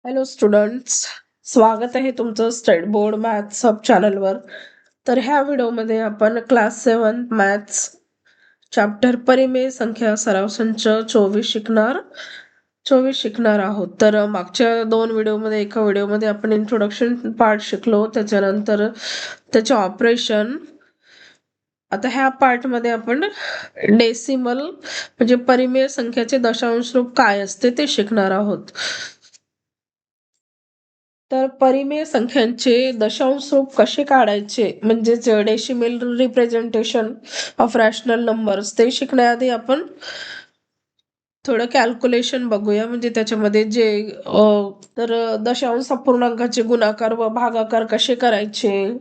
Hello students, स्वागत आहे तुमचं स्टेट बोर्ड मॅथ्स सब चॅनलवर. तर ह्या व्हिडिओमध्ये आपण क्लास 7 मॅथ्स चॅप्टर परिमेय संख्या सराव संच 24 शिकणार आहोत. तर मागच्या दोन व्हिडिओमध्ये एका व्हिडिओमध्ये आपण इंट्रोडक्शन पार्ट शिकलो, त्याच्यानंतर त्याचे ऑपरेशन. आता ह्या पार्टमध्ये आपण डेसिमल म्हणजे परिमेय संख्याचे दशांश रूप काय असते ते शिकणार आहोत. तर परिमेय संख्यांचे दशांश रूप कसे काढायचे म्हणजेच decimal representation of rational numbers ते शिकण्याआधी आपण थोडं कॅल्क्युलेशन बघूया. म्हणजे त्याच्यामध्ये जे तर दशांश अपूर्णांकाचे गुणाकार व भागाकार कसे करायचे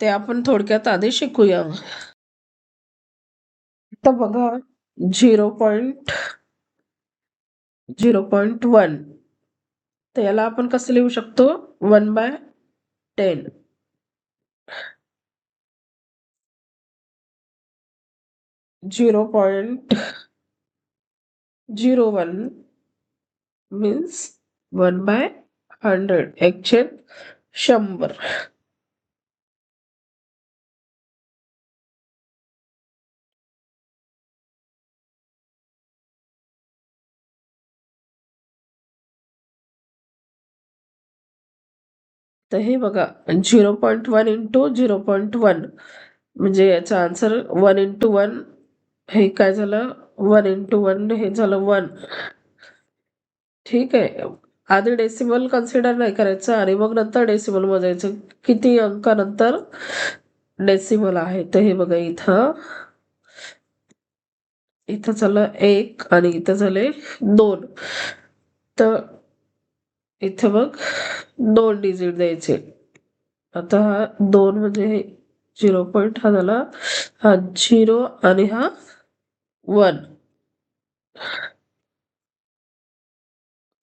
ते आपण थोडक्यात आधी शिकूया. तर बघा 0.1 तर याला आपण कसं लिहू शकतो 1/10. 0.01 मीन्स 1/100 100. तर हे बघा 0.1 इंटू 0.1 म्हणजे याचा आन्सर 1 इंटू 1 हे काय झालं 1 इंटू 1 हे झालं 1. ठीक आहे, आधी डेसिमल कन्सिडर नाही करायचं आणि मग नंतर डेसिमल मोजायचं किती अंकानंतर डेसिमल आहे. तर हे बघा इथं झालं 1 आणि इथं झाले 2. तर इथं मग 2 डिजिट द्यायचे. आता हा 2 म्हणजे 0 हा झाला, हा 0 आणि हा 1.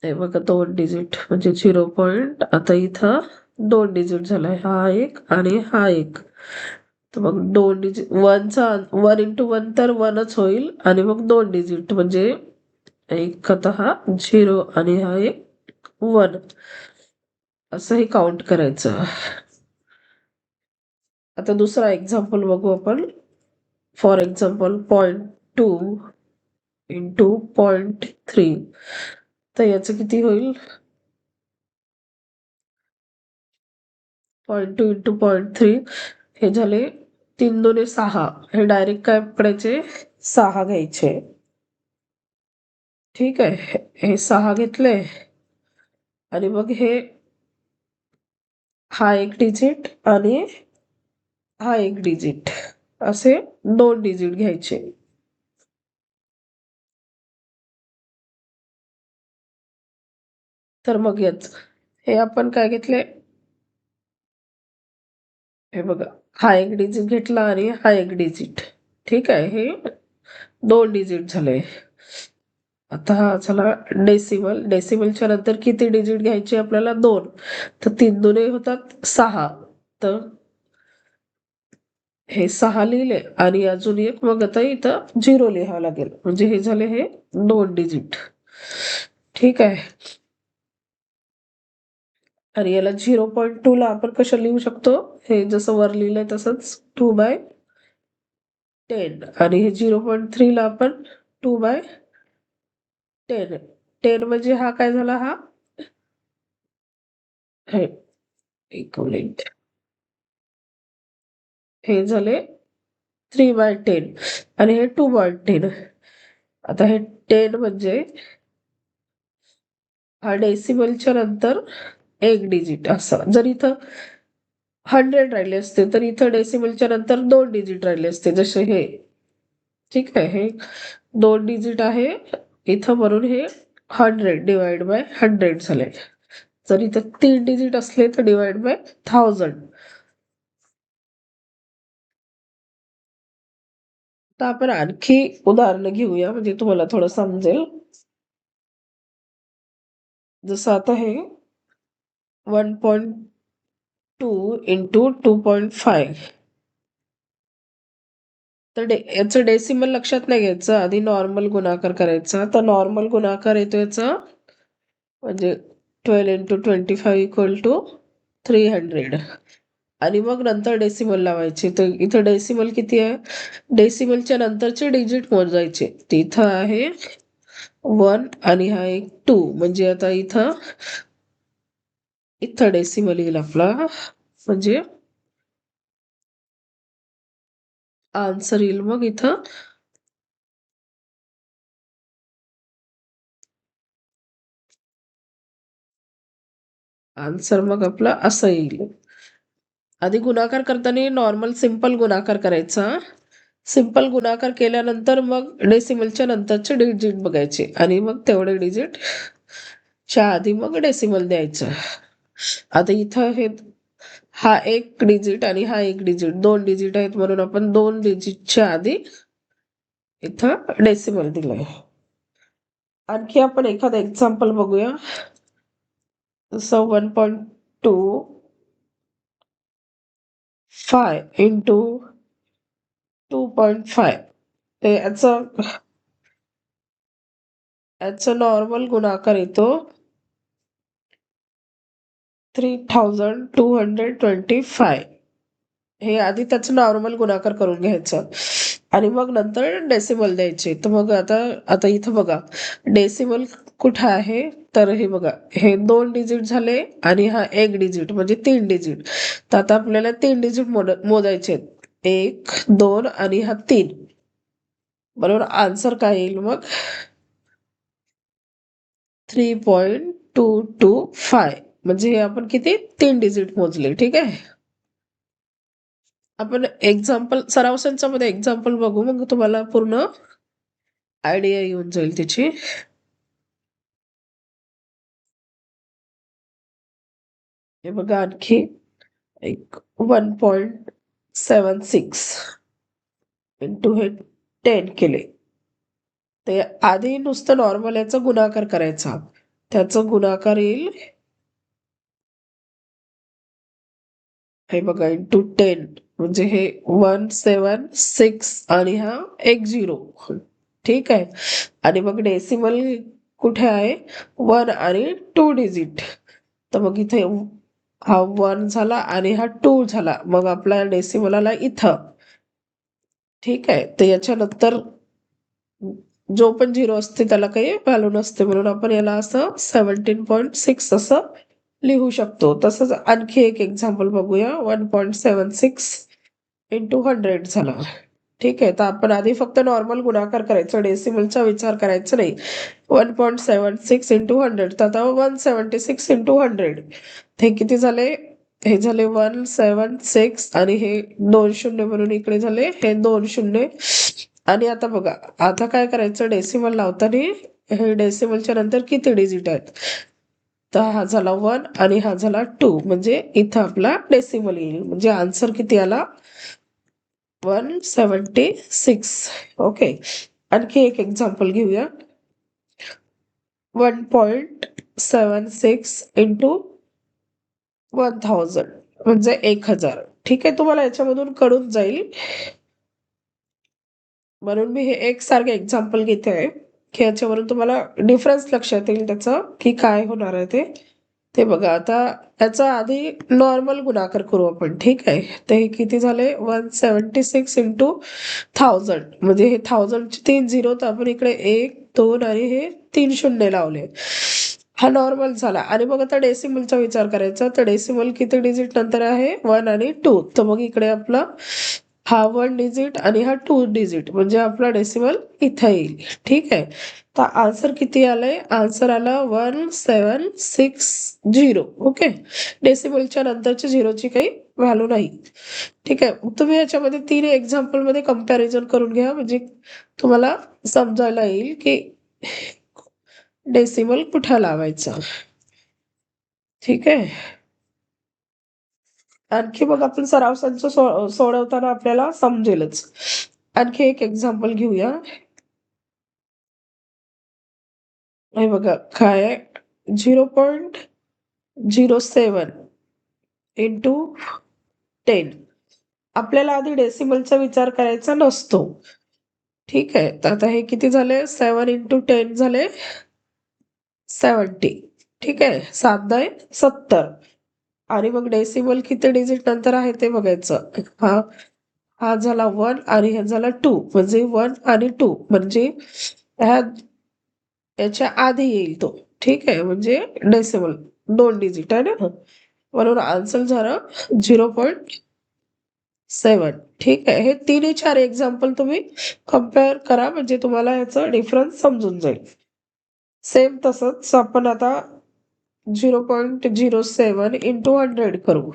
हे बघा 2 डिजिट म्हणजे 0. आता इथं 2 डिजिट झालाय, हा 1 आणि हा 1. तर मग 2 डिजिट 1 इंटू 1 तर 1च होईल आणि मग 2 डिजिट म्हणजे एक आता हा 0 आणि हा 1 असं हे काउंट करायचं. आता दुसरा एक्झाम्पल बघू आपण. फॉर एक्झाम्पल 0.2 इंटू 0.3 तर याचं किती होईल 0.2 इंटू 0.3 हे झाले 3 2 6. हे डायरेक्ट काय पकडायचे 6 घ्यायचे. ठीक आहे, हे 6 घेतले आणि मग हा 1 डिजिट आणि हा 1 डिजिट असे 2 डिजिट घ्यायचे. तर मग हे आपण काय घेतले, हे बघा हा 1 डिजिट घेतला आणि हा 1 डिजिट. ठीक आहे, हे 2 डिजिट झाले. आता हा झाला डेसिमल. डेसिमलच्या नंतर किती डिजिट घ्यायचे आपल्याला 2. तर 3 2 होतात 6. तर हे 6 लिहिले आणि अजून एक मग आता इथं 0 लिहावं लागेल म्हणजे हे झाले हे 2 डिजिट. ठीक आहे, आणि याला 0.2 ला आपण कसं लिहू शकतो, हे जसं वर लिहिलंय तसंच 2/10 आणि हे 0.3 ला आपण 2/10. 10 म्हणजे हा काय झाला, हा हे एक मिनिट हे झाले 3/10 आणि हे 2/10. आता हे 10 म्हणजे हा डेसिमलच्या नंतर 1 डिजिट असं. जर इथं 100 राहिले असते तर इथं डेसिमलच्या नंतर 2 डिजिट राहिले असते जसे हे. ठीक आहे, हे 2 डिजिट आहे इथं म्हणून हे 100/100 झाले. जर इथं 3 डिजिट असले तर /1000. तर आपण आणखी उदाहरणं घेऊया म्हणजे तुम्हाला थोडं समजेल. जसं आता हे 1.2 इंटू 2.5 तर याचं डेसिमल लक्षात नाही घ्यायचं, आधी नॉर्मल गुणाकार करायचा. तर नॉर्मल गुणाकार येतो याचा म्हणजे 12 इंटू 25 इक्वल टू 300. आणि मग नंतर डेसिमल लावायचे. तर इथं डेसिमल किती आहे? डेसिमलच्या नंतरचे डिजिट मोजायचे. तिथं आहे 1 आणि हा एक 2. म्हणजे आता इथं डेसिमल येईल आपला. म्हणजे आन्सर येईल मग इथं आन्सर मग आपला असं येईल. आधी गुणाकार करताना नॉर्मल सिंपल गुणाकार करायचा. सिंपल गुणाकार केल्यानंतर मग डेसिमलच्या नंतरचे डिजिट बघायचे आणि मग तेवढे डिजिट च्या आधी मग डेसिमल द्यायचं. आता इथं हे हा एक डिजिट आणि हा एक डिजिट, 2 डिजिट आहेत म्हणून आपण 2 डिजिटच्या आधी इथं डेसिमल दिलंय. आणखी आपण एखादं एक्झाम्पल बघूया. जसं 1.25 इंटू 2.5 ते याचा नॉर्मल गुणाकार येतो 3225. हे आधी त्याचं नॉर्मल गुणाकार करून घ्यायचं आणि मग नंतर डेसिमल द्यायचे. तर मग आता आता इथं बघा डेसिमल कुठं आहे, तर हे बघा हे 2 डिजिट झाले आणि हा एक डिजिट म्हणजे 3 डिजिट. तर आता आपल्याला 3 डिजिट मोजायचे आहेत. 1, 2 आणि हा 3. बरोबर. आन्सर काय येईल मग 3.225. म्हणजे हे आपण किती 3 डिजिट मोजले. ठीक आहे. आपण एक्झाम्पल सराव संचामध्ये एक्झाम्पल बघू, मग तुम्हाला पूर्ण आयडिया येऊन जाईल त्याची. हे बघा आणखी एक 1.76 इंटू हे 10 केले. ते आधी नुसतं नॉर्मल याचा गुणाकार करायचा. त्याचं गुणाकार येईल हे बघा इंटू 10 म्हणजे हे 176 आणि हा एक 0. ठीक आहे. आणि मग डेसिमल कुठे आहे 1 आणि 2 डिजिट. तर मग इथे हा 1 झाला आणि हा 2 झाला. मग आपला डेसिमल आला इथं. ठीक आहे. तर याच्यानंतर जो पण 0 असते त्याला काही व्हॅल्यू नसते म्हणून आपण याला असं 17.6 असं लिहू शकतो. तसंच आणखी एक एक्झाम्पल बघूया. 1.76 इंटू 100 झाला. ठीक आहे. तर आपण आधी फक्त नॉर्मल गुणाकार करायचा, डेसिमलचा विचार करायचा नाही. 1.76 इंटू 100 तर आता 176 इंटू 100 हे किती झाले? हे झाले 176 आणि हे 2 शून्य म्हणून इकडे झाले हे 2 शून्य. आणि आता बघा आता काय करायचं, डेसिमल लावताना हे डेसिमलच्या नंतर किती डिजिट आहेत? तर हा झाला 1 आणि हा झाला 2 म्हणजे इथं आपला डेसिमल येईल. म्हणजे आन्सर किती आला 176. ओके. आणखी एक एक्झाम्पल घेऊया. 1.76 इंटू 1000 म्हणजे 1000. ठीक आहे. तुम्हाला याच्यामधून कळून जाईल म्हणून मी हे एक सारखे एक्झाम्पल घेते आहे की याच्यावरून तुम्हाला डिफरन्स लक्षात येईल त्याचं की काय होणार आहे ते. ते बघा आता याचा आधी नॉर्मल गुणाकार करू आपण. ठीक आहे. तर हे किती झाले 176 इंटू 1000 म्हणजे हे 1000चे 3 0 तर आपण इकडे 1 2 आणि हे 3 शून्य लावले. हा नॉर्मल झाला. आणि मग आता डेसिमलचा विचार करायचा. तर डेसिमल किती डिजिट नंतर आहे 1 आणि 2. तर मग इकडे आपला हा 1 डिजिट आणि हा 2 डिजिट म्हणजे आपला डेसिमल इथं येईल. ठीक आहे. तर आन्सर किती आलंय? आन्सर आला 1760. ओके. डेसिमलच्या नंतरच्या झिरोची काही व्हॅल्यू नाही. ठीक आहे. तुम्ही याच्यामध्ये 3 एक्झाम्पल मध्ये कम्पॅरिझन करून घ्या म्हणजे तुम्हाला समजायला येईल की डेसिमल कुठं लावायचा. ठीक आहे. आणखी मग आपण सराव संच सोडवताना आपल्याला समजेलच. आणखी एक एक्झाम्पल घेऊया. हे बघा काय 0.07 इंटू 10. आपल्याला आधी डेसिमलचा विचार करायचा नसतो. ठीक आहे. तर आता हे किती झाले 7 इंटू 10 झाले 70. ठीक आहे, 7 10 70. आणि मग डेसिमल किती डिजिट नंतर आहे ते बघायचं. हा हा झाला 1 आणि हा झाला 2, म्हणजे 1 आणि 2 म्हणजे ह्या याच्या आधी येईल तो. ठीक आहे, म्हणजे डेसिमल 2 डिजिट आहे ना, म्हणून आन्सर झालं 0.7. ठीक आहे, हे 3 4 एक्झाम्पल तुम्ही कम्पेअर करा, म्हणजे तुम्हाला ह्याचं डिफरन्स समजून जाईल. सेम तसंच आपण आता 0.07 इंटू 100 करू.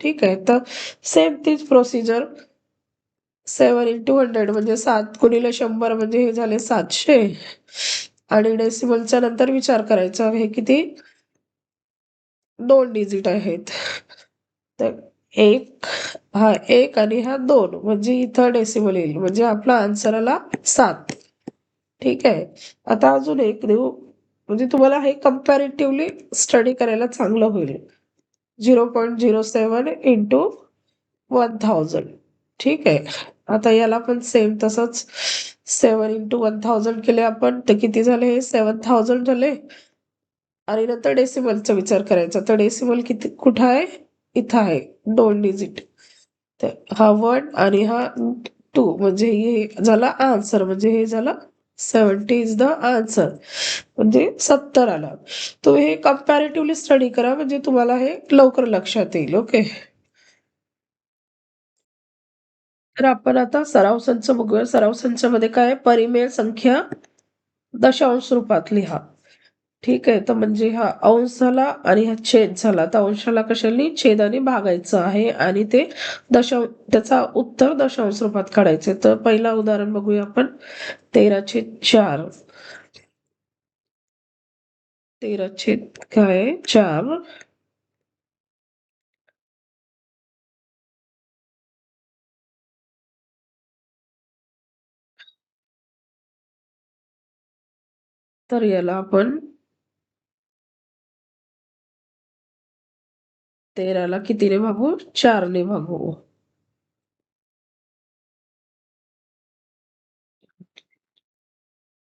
ठीक आहे, तर सेम तीच प्रोसिजर. 7 इंटू 100 म्हणजे 7 गुणिले 100 म्हणजे हे झाले 700. आणि डेसिमलच्या नंतर विचार करायचा, हे किती 2 डिजिट आहेत. तर एक हा 1 आणि हा 2 म्हणजे इथं डेसिमल येईल, म्हणजे आपला आन्सर आला 7. ठीक आहे, आता अजून एक देऊ, म्हणजे तुम्हाला हे कम्पॅरेटिव्हली स्टडी करायला चांगलं होईल. 0.07 इंटू 1000. ठीक आहे, आता याला पण सेम तसंच 7 इंटू 1000 केले आपण, तर किती झाले? 7000 झाले. आणि नंतर डेसिमलचा विचार करायचा, तर डेसिमल किती कुठं आहे? इथं आहे, 2 डिजिट. तर हा 1 आणि हा 2 म्हणजे हे झाला आन्सर, म्हणजे हे झालं 70 इज द आन्सर, म्हणजे 70 आला. तुम्ही हे कम्पॅरेटिव्हली स्टडी करा, म्हणजे तुम्हाला हे लवकर लक्षात येईल. ओके, तर आपण आता सराव संच बघूया. सराव संचामध्ये काय आहे? परिमेय संख्या दशांश रूपात लिहा. ठीक आहे, तर म्हणजे हा अंश झाला आणि हा छेद झाला. तर अंशाला कशाने? छेदाने भागायचं आहे आणि ते त्याचा उत्तर दशांश रूपात काढायचे. तर पहिला उदाहरण बघूया आपण. 13/4. 13/4. तर याला आपण 13ला कितीने भागू? 4ने भागू.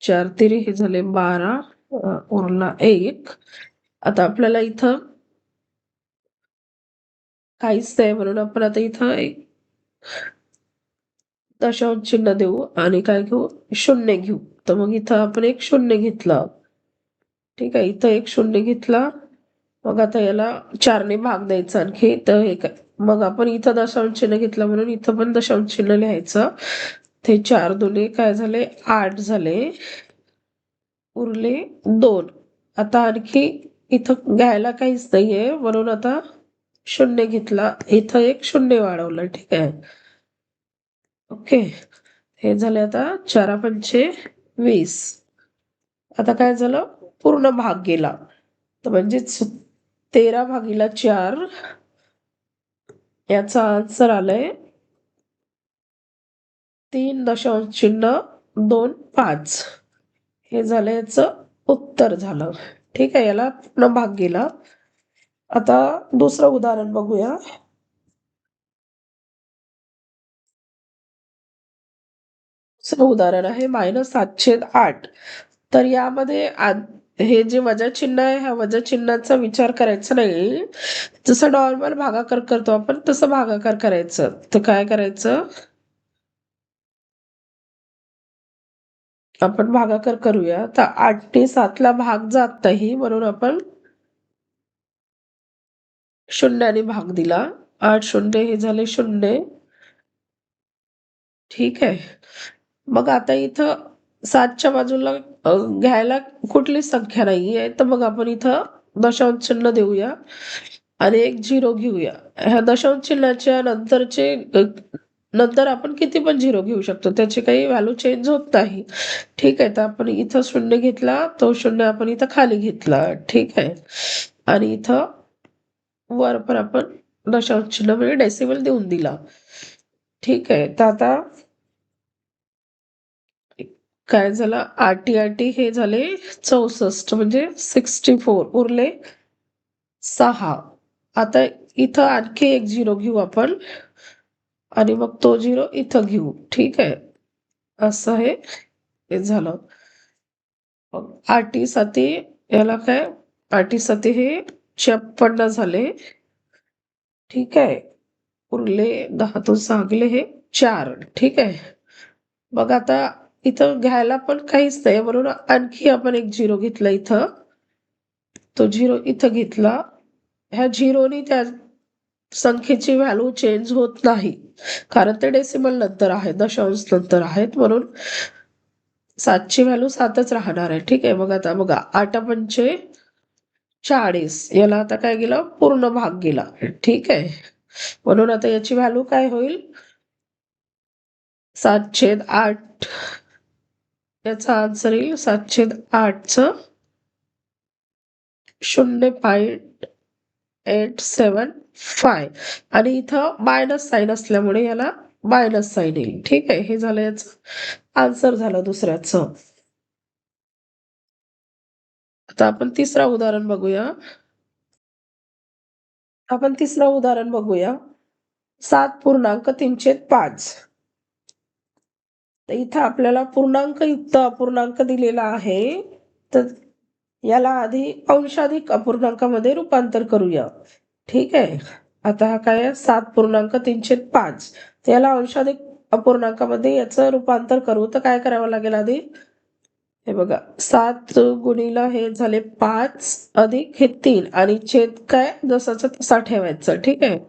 4 तिरी हे झाले 12. उरला 1. आता आपल्याला इथं काहीच नाही, म्हणून आपण आता इथं एक दशांश चिन्ह देऊ आणि काय घेऊ? 0 घेऊ. तर मग इथं आपण एक 0 घेतला. ठीक आहे, इथं एक 0 घेतला. मग आता याला 4ने भाग द्यायचा आणखी. तर हे काय, मग आपण इथं दशांश चिन्ह घेतलं म्हणून इथं पण दशांश चिन्ह लिहायचं. ते 4 दुने काय झाले? 8 झाले. उरले 2. आता आणखी इथं घ्यायला काहीच नाहीये, म्हणून आता 0 घेतला. इथं एक 0 वाढवलं. ठीक आहे, ओके. हे झाले आता 4×5 = 20. आता काय झालं? पूर्ण भाग गेला. तर म्हणजेच 13/4 याचा आन्सर आलंय 3.25. हे झालं याचं उत्तर झालं. ठीक आहे, याला पूर्ण भाग गेला. आता दुसरं उदाहरण बघूया. दुसरं उदाहरण आहे -7/8. तर यामध्ये हे जे वजा चिन्ह आहे, ह्या वजा चिन्हाचा विचार करायचा नाही. जसं नॉर्मल भागाकार करतो आपण तसं भागाकार करायचं. तर काय करायचं? आपण भागाकार करूया. तर 8ने 7ला भाग जात नाही, म्हणून आपण 0ने भाग दिला. 8×0 हे झाले 0. ठीक आहे, मग आता इथं 7च्या बाजूला घ्यायला कुठलीच संख्या नाहीये, तर मग आपण इथं दशांश चिन्ह देऊया आणि एक 0 घेऊया. ह्या दशांश चिन्हाच्या नंतर आपण किती पण 0 घेऊ शकतो, त्याची काही व्हॅल्यू चेंज होत नाही. ठीक आहे, तर आपण इथं 0 घेतला, तो 0 आपण इथं खाली घेतला. ठीक आहे, आणि इथं वर पण आपण दशांश चिन्ह म्हणजे डेसिमल देऊन दिला. ठीक आहे, तर आता काय झालं? 8 हे झाले 64, म्हणजे 64. उरले 6. आता इथं आणखी एक 0 घेऊ आपण आणि मग तो 0 इथं घेऊ. ठीक आहे, असं हे झालं. 8 7 याला काय आठी सती हे 56 झाले. ठीक आहे. उरले 10तून 6 गेले हे 4. ठीक आहे. मग आता इथं घ्यायला पण काहीच नाही म्हणून आणखी आपण एक 0 घेतला इथं. तो 0 इथं घेतला. ह्या 0नी त्या संख्येची व्हॅल्यू चेंज होत नाही कारण ते डेसिमल नंतर आहे, दशांश नंतर आहेत, म्हणून 7ची व्हॅल्यू 7च राहणार आहे. ठीक आहे. मग आता बघा 8×5 40. याला आता काय गेलं, पूर्ण भाग गेला. ठीक आहे. म्हणून आता याची व्हॅल्यू काय होईल, 7/8. याचा आन्सर येईल 7/8चं 0.875 आणि इथं मायनस साईन असल्यामुळे याला मायनस साईन येईल. ठीक आहे. हे झालं याचं आन्सर झालं दुसऱ्याचं. आता आपण तिसरा उदाहरण बघूया. 7.3/5. तर इथं आपल्याला पूर्णांक युक्त अपूर्णांक दिलेला आहे. तर याला आधी अंशाधिक अपूर्णांकामध्ये रूपांतर करूया. ठीक आहे. आता हा काय 7.3/5. याला अंशाधिक अपूर्णांकामध्ये याचं रूपांतर करू तर काय करावं लागेल आधी, हे बघा 7 गुणिला हे झाले 5 अधिक हे 3 आणि छेद काय जसाचा तसा ठेवायचं. ठीक आहे.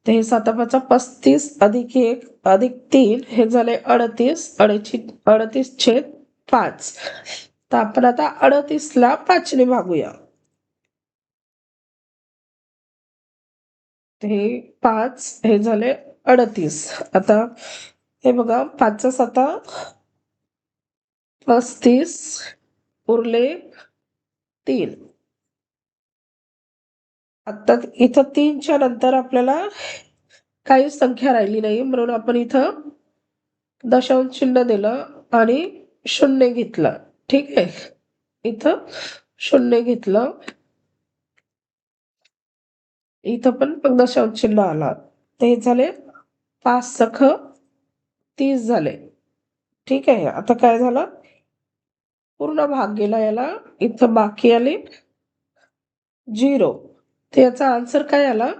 तर हे 7×5 = 35 अधिक 1 अधिक 3 हे झाले 38. 38/5. तर आपण आता 38ला 5ने भागूया. हे 5 हे झाले 38. आता हे बघा 5×7 35 उरले 3. आता इथं 3च्या नंतर आपल्याला काही संख्या राहिली नाही म्हणून आपण इथं दशांश चिन्ह दिलं आणि 0 घेतलं. ठीक आहे. इथं 0 घेतलं. इथं पण दशांश चिन्ह आला. ते हे झाले 5×6 = 30 झाले. ठीक आहे. आता काय झालं, पूर्ण भाग गेला याला. इथं बाकी आले 0. तर याचा आन्सर काय आला,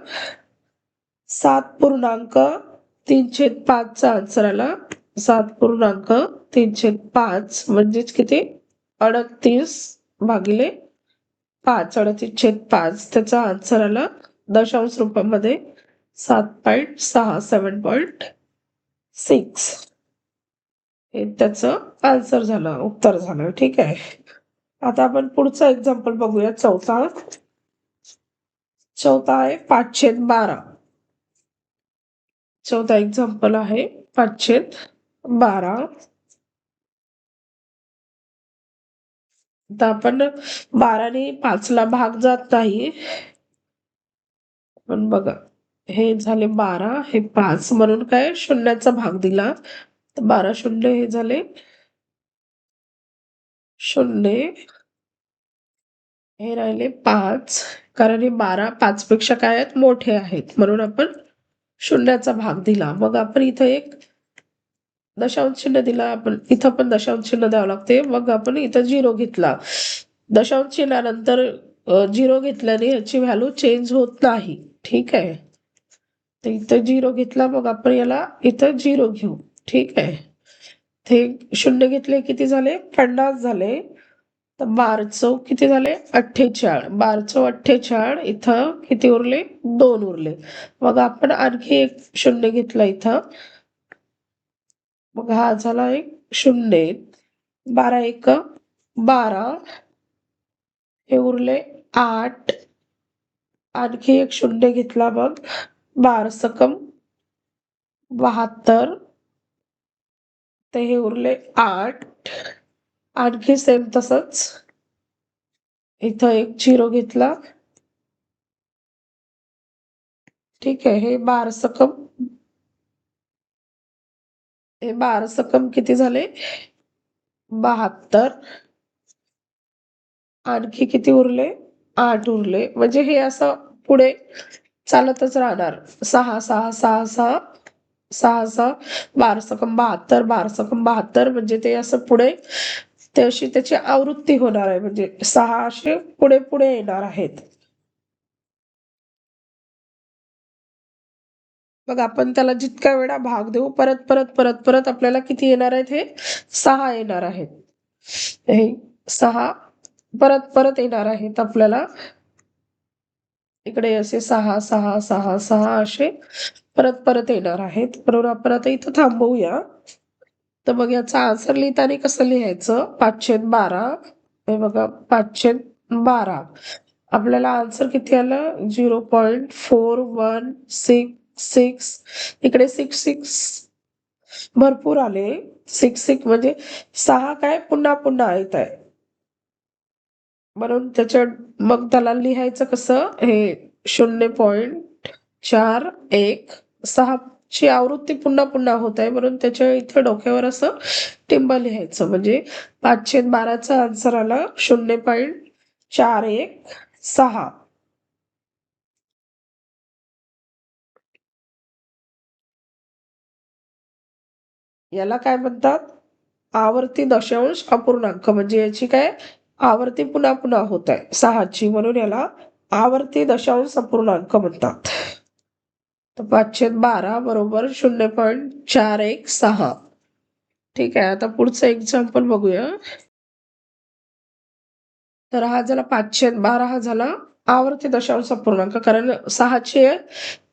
7.3/5 चा आन्सर आला 7.3/5 म्हणजेच किती, 38/5. 38/5 त्याचा आन्सर आला दशांश रूपामध्ये 7.6 7.6. हे त्याचं आन्सर झालं, उत्तर झालं. ठीक आहे. आता आपण पुढचा एक्झाम्पल बघूया. चौथा आहे 5/12. चौथा एक्झाम्पल आहे 5/12. आता आपण 12ने 5ला भाग जात नाही. पण बघा हे झाले 12 हे 5 म्हणून काय शून्याचा भाग दिला. तर 12 शून्य हे झाले 0. हे राहिले 5 कारण हे 12 5 पेक्षा काय आहेत, मोठे आहेत, म्हणून आपण शून्याचा भाग दिला. मग आपण इथं एक दशांश चिन्ह दिला. आपण इथं पण दशांश चिन्ह द्यावं लागते. मग आपण इथं 0 घेतला. दशांश चिन्हानंतर 0 घेतल्याने याची व्हॅल्यू चेंज होत नाही. ठीक आहे. तर इथं 0 घेतला. मग आपण याला इथं 0 घेऊ. ठीक आहे. ते 0 घेतले किती झाले, 50 झाले. तर 12 किती झाले, 48. 12 इथं किती उरले, 2 उरले. मग आपण आणखी एक 0 घेतला इथं. मग हा झाला एक 0. 12×1 = 12. हे उरले 8. आणखी एक 0 घेतला. मग 12×72. ते हे उरले 8. आणखी सेम तसंच इथं एक 0 घेतला. ठीक आहे. हे 12 किती झाले, 72. आणखी किती उरले, 8 उरले. म्हणजे हे असं पुढे चालतच राहणार. 6 6 6 6 6 6 12×72 12×72 म्हणजे ते असं पुढे ते अशी त्याची आवृत्ती होणार आहे, म्हणजे 6 असे पुढे पुढे येणार आहेत. मग आपण त्याला जितक्या वेळा भाग देऊ, परत परत परत परत आपल्याला किती येणार आहेत, हे 6 येणार आहेत. हे 6 परत परत येणार आहेत आपल्याला. इकडे असे 6 6 6 6 असे परत परत येणार आहेत. बरोबर, आपण आता इथं थांबवूया. तर मग याचा आन्सर लिहिताना कसं लिहायचं, 5/12. हे बघा, 5/12. आपल्याला आन्सर किती आलं, 0.4166. इकडे 6 भरपूर आले. 6 म्हणजे 6 काय पुन्हा पुन्हा येत आहे, म्हणून त्याच्या मग त्याला लिहायचं कसं, हे 0.41. 6 ची आवृत्ती पुन्हा पुन्हा होत आहे, म्हणून त्याच्या इथे डोक्यावर असं टिंब लिहायचं. म्हणजे 5/12चा आन्सर आला 0.416. याला काय म्हणतात, आवर्ती दशांश अपूर्णांक. म्हणजे याची काय आवर्ती पुन्हा पुन्हा होत आहे 6ची, म्हणून याला आवर्ती दशांश अपूर्णांक म्हणतात. तर 5/12 बरोबर 0.416. ठीक आहे, आता पुढचं एक्झाम्पल बघूया. तर हा झाला 5/12, हा झाला आवर्ती दशांश अपूर्णांक. कारण 6चे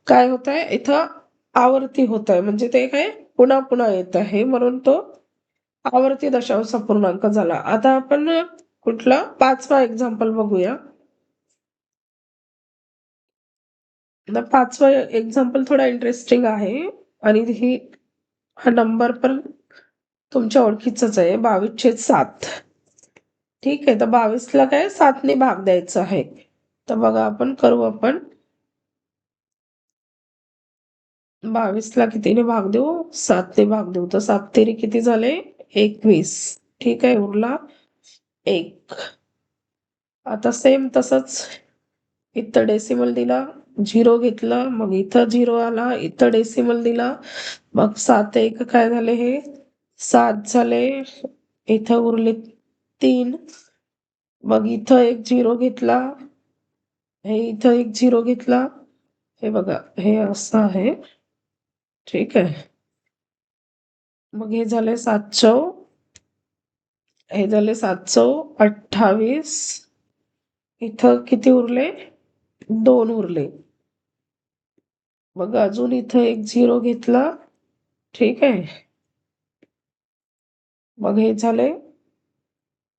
काय होत आहे इथं, आवर्ती होत आहे, म्हणजे ते काय पुन्हा पुन्हा येत आहे, म्हणून तो आवर्ती दशांश अपूर्णांक झाला. आता आपण कुठला 5वा एक्झाम्पल बघूया. 5वा एक्झाम्पल थोडा इंटरेस्टिंग आहे, आणि हा नंबर पण तुमच्या ओळखीचाच आहे, 22/7. ठीक आहे, तर 22ला काय 7ने भाग द्यायचा आहे. तर बघा आपण करू, आपण 22ला कितीने भाग देऊ, 7ने भाग देऊ. तर 7 तेरी किती झाले, 21. ठीक आहे, उरला 1. आता सेम तसंच इथं डेसिमल दिला, 0 घेतला, मग इथं 0 आला, इथं डेसिमल दिला, मग 7 काय झाले, हे 7 झाले. इथं उरले 3, मग इथं एक 0 घेतला, हे इथं एक 0 घेतला. हे बघा, हे असं आहे. ठीक आहे, मग हे झाले 7/4, हे झाले 7/28. इथं किती उरले, 2 उरले. मग अजून इथं एक 0 घेतला. ठीक आहे, मग हे झाले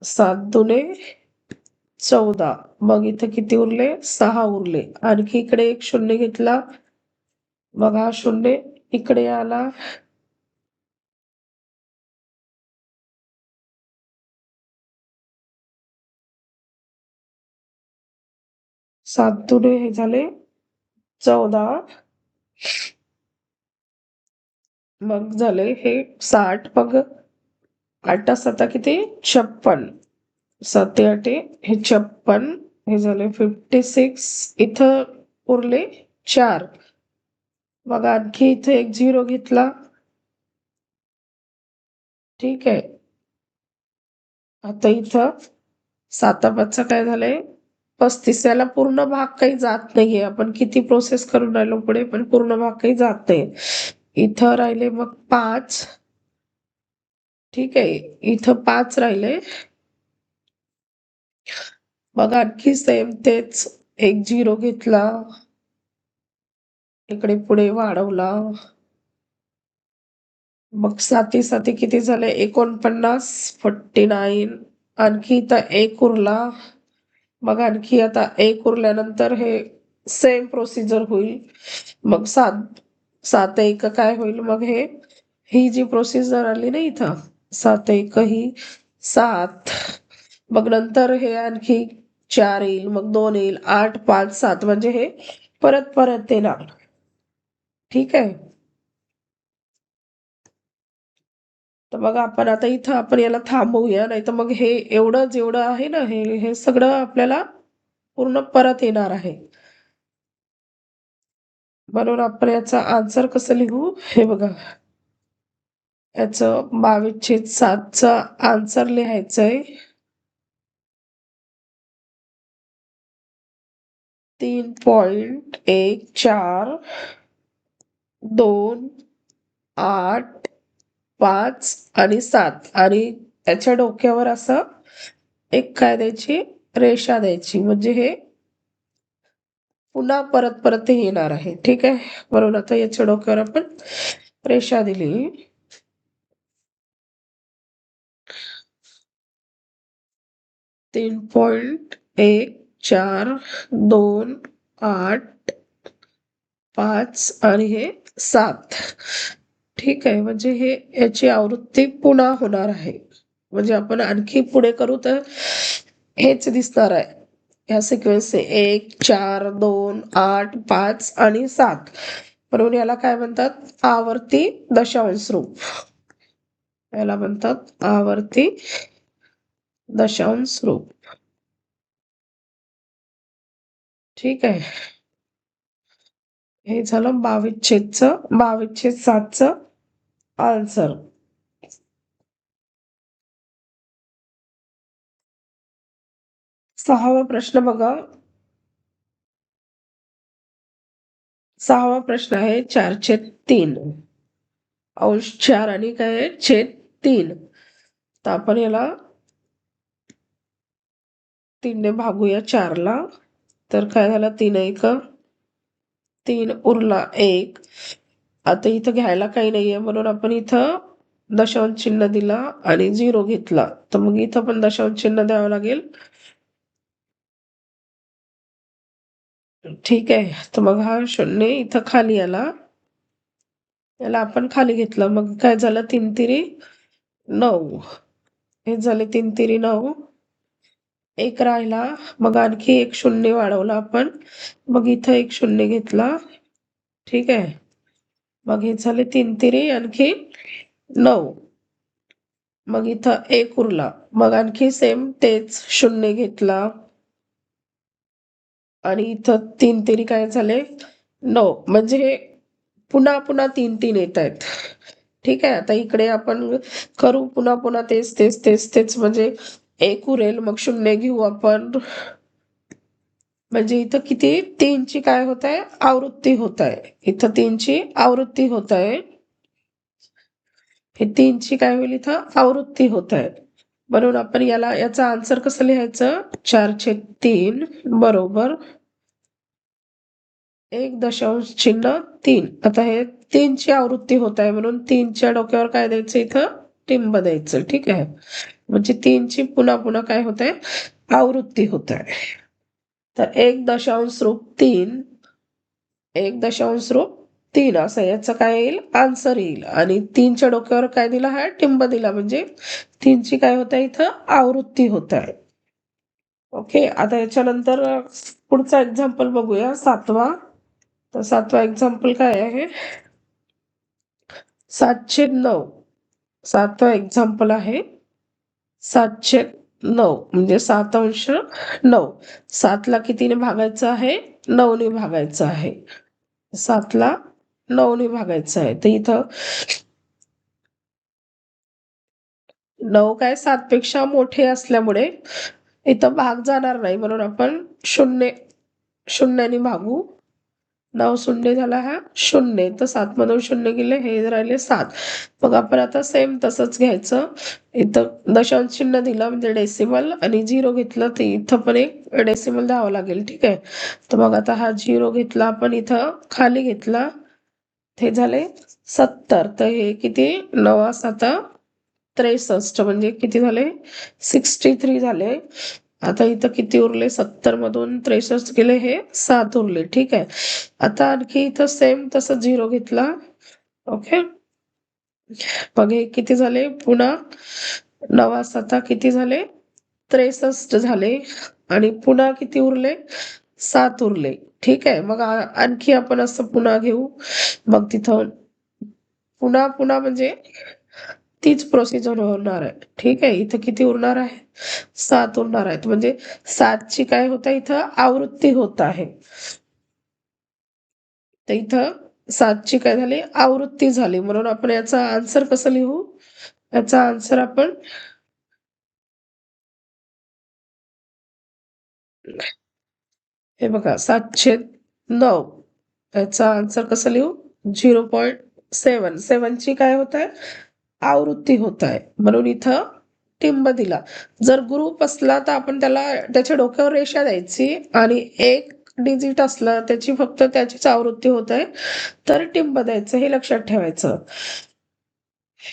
7×2 = 14. मग इथं किती उरले, 6 उरले. आणखी इकडे एक 0 घेतला, मग हा 0 इकडे आला. 7×2 हे झाले 14. मग झाले हे 60. मग 8×7 किती, 56. 7×8 हे 56. हे झाले 56. इथं उरले 4. मग आणखी इथे एक 0 घेतला. ठीक आहे, आता इथं 7×5 काय झालंय, 35. याला पूर्ण भाग काही जात नाहीये, आपण किती प्रोसेस करून राहिलो पुढे, पण पूर्ण भाग काही जात नाही. इथं राहिले मग 5. ठीक आहे, इथं 5 राहिले. मग आणखी सेम तेच, एक 0 घेतला, इकडे पुढे वाढवला. मग 7×7 किती झाले, 49. 49. आणखी इथं 1 उरला. मग आणखी आता 1 उरल्यानंतर हे सेम प्रोसिजर होईल. मग 7×1 काय होईल, मग ही जी प्रोसिजर आली ना इथं, 7×1 ही 7. मग नंतर हे आणखी 4 येईल, मग 2 येईल, 8 5 7, म्हणजे हे परत परत येणार. ठीक आहे, तर मग आपण आता इथं आपण याला थांबवूया, नाही तर मग हे एवढं जेवढं आहे ना, हे सगळं आपल्याला पूर्ण परत येणार आहे. म्हणून आपण याचा आन्सर कसं लिहू, हे बघा, याचं 22/7चा आन्सर लिहायचंय. 3.142.8 5 आणि 7 आणि त्याच्या डोक्यावर असं एक काय द्यायची, रेषा द्यायची, म्हणजे हे पुन्हा परत परत हे येणार आहे. ठीक आहे, म्हणून आता याच्या डोक्यावर आपण रेषा दिली. 3.142.8 5 आणि हे 7. ठीक आहे, म्हणजे हे याची आवृत्ती पुन्हा होणार आहे. म्हणजे आपण आणखी पुढे करू तर हेच दिसणार आहे. या सिक्वेन्स 1 4 2 8 5 आणि 7 म्हणून याला काय म्हणतात, आवर्ती दशांश रूप. याला म्हणतात आवर्ती दशांश रूप. ठीक आहे, हे झालं 22/7चं आन्सर. सहावा प्रश्न बघा. सहावा प्रश्न आहे 4/3 अंश 4 आणि काय आहे छेद 3. तर आपण याला 3 ने भागूया 4ला. तर काय झालं, 3 3 उरला 1. आता इथं घ्यायला काही नाहीये म्हणून आपण इथं दशांश चिन्ह दिला आणि 0 घेतला. तर मग इथं पण दशांश चिन्ह द्यावं लागेल. ठीक आहे, तर मग हा 0 इथं खाली आला. याला आपण खाली घेतलं, मग काय झालं, 3 तिरी 9. हे झाले 3 तिरी 9. 1 राहिला, मग आणखी एक 0 वाढवला आपण. मग इथं एक 0 घेतला. ठीक आहे, मग हे झाले 3 तिरी आणखी 9. मग इथं 1 उरला, मग आणखी सेम तेच 0 घेतला आणि इथं 3 तिरी काय झाले 9. म्हणजे हे पुन्हा पुन्हा 3 येत आहेत. ठीक आहे, आता इकडे आपण करू पुन्हा पुन्हा तेच तेच तेच तेच, म्हणजे 1 उरेल, मग 0 घेऊ आपण. म्हणजे इथं किती 3ची काय होत आहे, आवृत्ती होत आहे. इथं 3ची आवृत्ती होत आहे. हे 3ची काय होईल, इथं आवृत्ती होत आहे. म्हणून आपण याला याचा आन्सर कसं लिहायचं, 4/3 बरोबर 1.3. आता हे 3ची आवृत्ती होत आहे म्हणून 3च्या डोक्यावर काय द्यायचं, इथं टिंब द्यायचं. ठीक आहे, म्हणजे 3ची पुन्हा पुन्हा काय होत आहे, आवृत्ती होत आहे. तर 1.3 1.3 असं याचं काय येईल, आन्सर येईल. आणि 3च्या डोक्यावर काय दिला, हा टिंब दिला, म्हणजे 3ची काय होत आहे, इथं आवृत्ती होत आहे. ओके, आता याच्यानंतर पुढचा एक्झाम्पल बघूया, 7वा. तर 7वा एक्झाम्पल काय आहे, 7/9. 7वा एक्झाम्पल आहे 7/9 म्हणजे 7/9. 7ला कितीने भागायचं आहे, 9ने भागायचं आहे. 7ला 9ने भागायचं आहे. तर इथं 9 काय 7 पेक्षा मोठे असल्यामुळे इथं भाग जाणार नाही, म्हणून आपण 0ने भागू. 9 शून्य झाला, हा 0. तर 7 मधून 0 गेले, हे राहिले 7. मग आपण आता सेम तसंच घ्यायचं. इथं दशांश चिन्ह दिलं म्हणजे डेसिमल आणि 0 घेतलं, तर इथं पण एक डेसिमल द्यावं लागेल. ठीक आहे, तर मग आता हा 0 घेतला आपण, इथं खाली घेतला, हे झाले 70. तर हे किती, 9 7 63 म्हणजे किती झाले, 63 झाले. आता इथं किती उरले, 70 मधून 63 गेले, हे 7 उरले. ठीक आहे, आता आणखी इथं सेम तसं 0 घेतला. ओके, मग हे किती झाले, पुन्हा 9 7 किती झाले, 63 झाले. आणि पुन्हा किती उरले, 7 उरले. ठीक आहे, मग आणखी आपण असं पुन्हा घेऊ. मग तिथं पुन्हा पुन्हा म्हणजे तीच प्रोसिजर होणार आहे. ठीक आहे, इथं किती उरणार आहे, 7 उरणार आहेत. म्हणजे 7ची काय होत आहे, इथं आवृत्ती होत आहे. तर इथं 7ची काय झाली आवृत्ती झाली, म्हणून आपण याचा आन्सर कसं लिहू? याचा आन्सर आपण हे बघा 7/9 याचा आन्सर कसं लिहू? 0.7. 7ची काय होत आहे? आवृत्ती होत आहे, म्हणून इथं टिंब दिला. जर ग्रुप असला तर आपण त्याला त्याच्या डोक्यावर रेषा द्यायची आणि एक डिजिट असला त्याची फक्त त्याचीच आवृत्ती होत आहे तर टिंब द्यायचं, हे लक्षात ठेवायचं.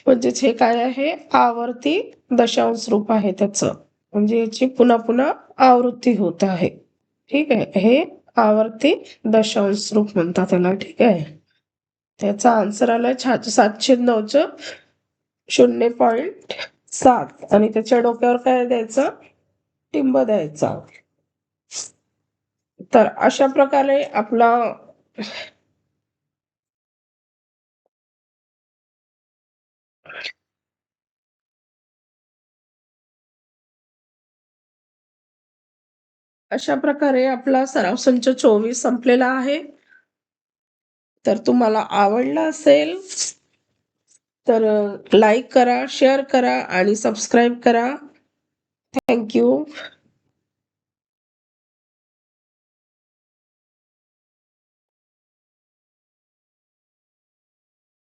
म्हणजेच हे काय आहे? आवर्ती दशांश रूप आहे त्याचं, म्हणजे याची पुन्हा पुन्हा आवृत्ती होत आहे. ठीक आहे, हे आवर्ती दशांश रूप म्हणतात त्याला. ठीक आहे, त्याचा आन्सर आलाय 7/9चं 0.7 आणि त्याच्या डोक्यावर काय द्यायचं? टिंब द्यायचा. तर अशा प्रकारे आपला सराव संच 24 संपलेला आहे. तर तुम्हाला आवडला असेल तर लाईक करा, शेअर करा आणि सबस्क्राईब करा. थँक्यू.